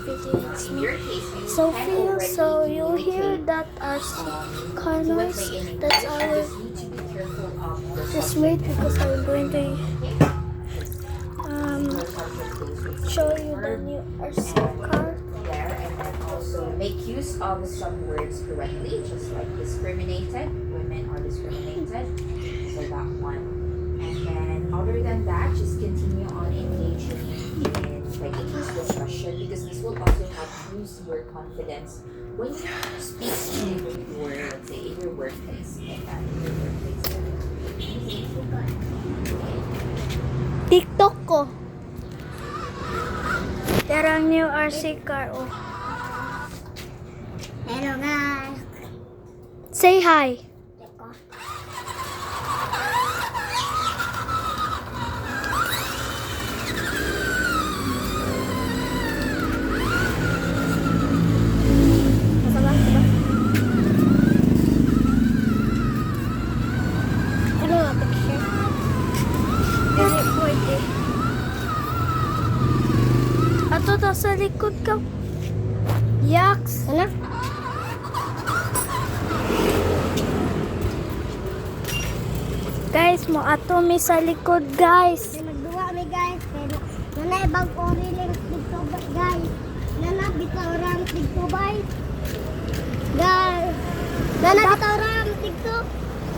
video. It's In me, your case, you Sophia. can So already you hear that our car do it noise. play in That's English. our. You just need to be careful of the Just subject wait because I'm going to the subject goes with show the you the verb new RC car. there, and then also make use of some words correctly, just like discriminated. Women are discriminated, so that one. And then other than that, just continue on engaging in like English discussion, because this will also help boost your confidence when you speak in your, let's say, in your workplace, like that, in your workplace. TikTok ko. Pero ang new RC car. Oh. Hello guys. Say hi. Ano nga picture? Dili pwede. Ato ta sa likod ka. Yaks. Ano? Guys, mo ato mi sa likod, guys. Magduwa mi guys. Pero nanay bag ori lang dito guys. Nanay bitaw ram dito guys. Guys. Nanay bitaw ram dito.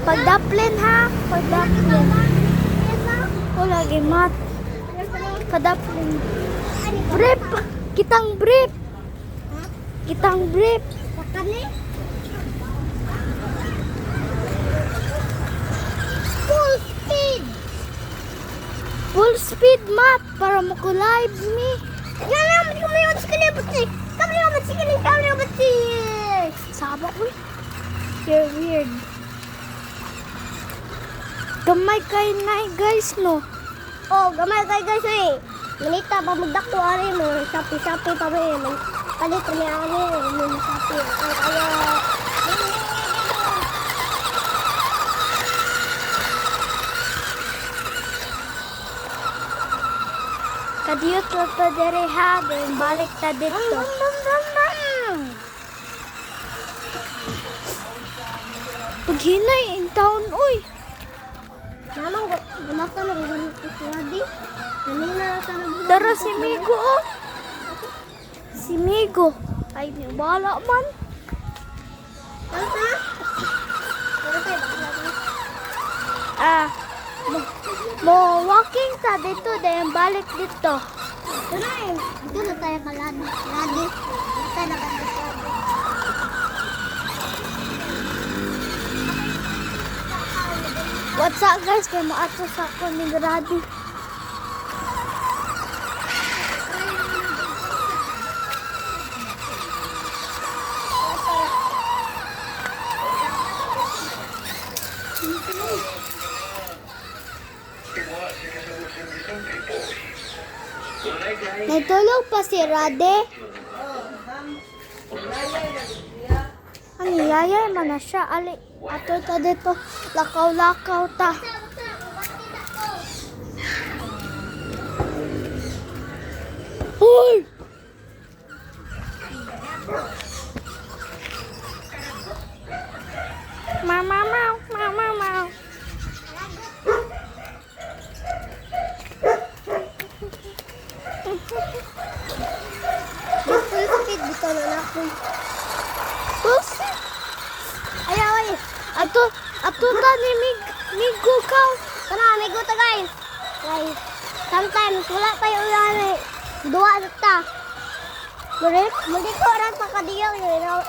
Pagdaplin ha. Pagdaplin. O lagi mat. Padaplin. Brief. Kitang brief. Kitang brief. Sakali. Full speed mat para mo ko live mi. Yan lang kami yung sekali pati. Kami yung sekali kami yung pati. Saba uy. You're weird. Gamay kay nay guys no. Oh, gamay kay guys eh. Manita pa magdakto ari mo. Sapi-sapi pa ba eh. Palit ni ari mo sapi. Ay kaya. Kadiyot na ta dere ha. Then balik ta dito. Paghinay in town uy. Namang gumasta na rin ito lagi. Kanina na sa nagbuhat. Tara si Migo oh. Si Migo. Ay wala man. Ano sa? Ano tayo ba? Ah. Mo walking ta dito then balik dito. Ano eh? Dito na tayo kaladi. Lagi. Dito tayo nakadito. What's up guys? Kaya mo ato sa ako ni Grady. Nagtulog pa si Rade. Ang yayay man na siya. Ali, ato ta dito. Lakaw-lakaw ta. Hoy! Mama mau, mama mau. Full speed dito na ako. Pusi. Ayaw ay. Ato ta ni Migo ka. Tara, amigo ta guys. Guys, sometimes wala tayo yan eh. Dua ta. Correct? Magdito orang pa kadiyang yun.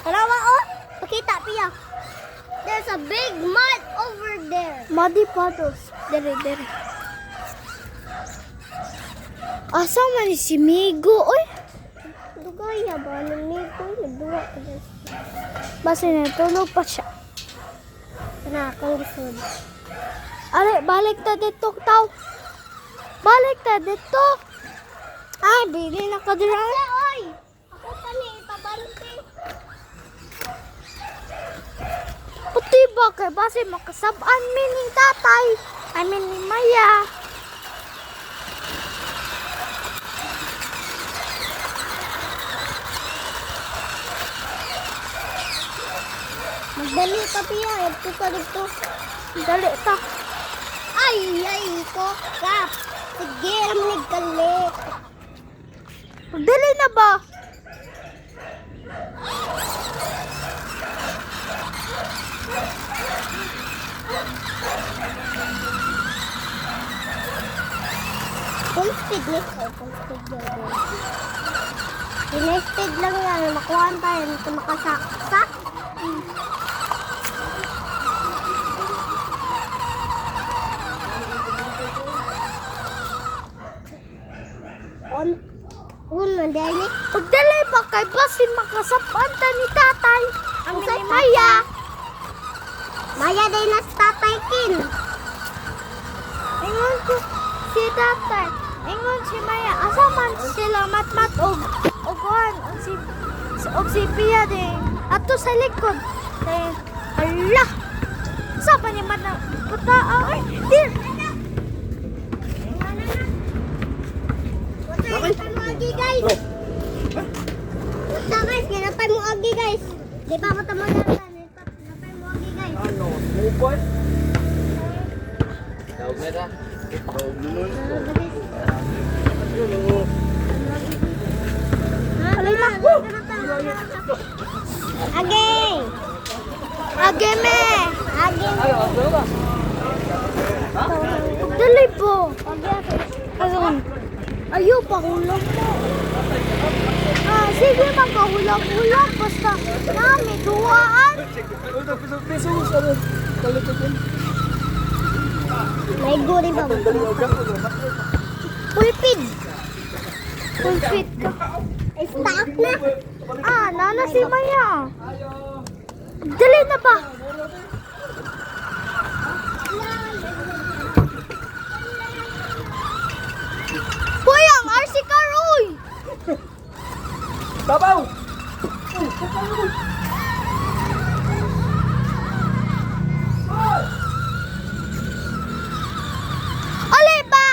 Tarawa oh. Pakita piya. There's a big mud over there. Muddy puddles. Dere, dere. Asa man ni si Migo, oy? Dugay ya ba? Namigo. Nagduwa ka guys. Basta natulog pa siya. Tara, akong gusto. Are, balik ta dito, tao. Balik ta dito. Ay, bili na ka dira. Oy! Ako pa ni itabante. Puti ba kay base makasab-an mi ni tatay. I mean ni Maya. Dali ka piya. Ito ka dito. Dali ta. Ay, ko. Kap. Sige, ramig kalit. Dali na ba? Full speed ni. Full speed yan. Pina-speed lang yan. Makuhaan tayo. Ito makasaksak. Dali. Pagdali pa kay basin makasapan ta ni tatay. Ang Usay ni Maya. Maya day na sa tatay kin. Ingon ko si tatay. Ingon si Maya. Asaman sila matmat og kuhan. Og si Pia din. Ato sa likod. Kaya, hala. Sa pa ni man ang puta. Ay, dir. Ginapay mo agi guys. Basta guys, ginapay mo agi guys. Di pa ako tamalan. Ginapay mo agi guys. Ano? Mubay? Tawag na ta. Tawag nun. Yun o. Alay na. Agi. Age me. Agi. Ay, ano ba? Dali po. Ayun. Ayaw pa hulang mo. Sige magkahulang-hulang. Basta namin duwaan. Piso, ano? Talikod yun. May guri ba? Pulpid. Pulpid ka. Stop na. Nana si Maya. Dali na ba? Puyang, RC car, uy! Babaw! Oli ba?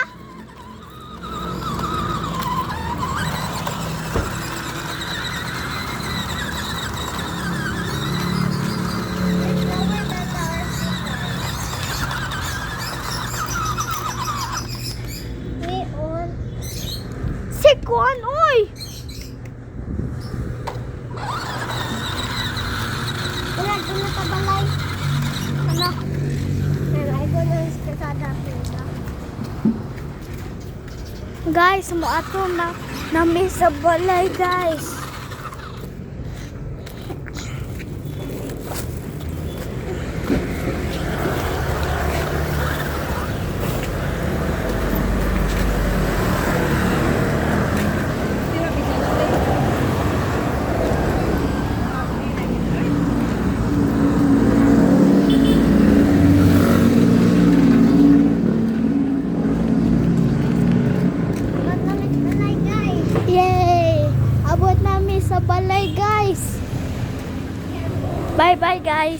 Si Kuan, uy! Wala, doon na kabalay. Ano? Pero ay ko na sa kasada. Guys, mo ato na may sa balay, guys. Ba't namin balay guys? Yay! Abot namin sa balay, guys. Bye-bye, guys.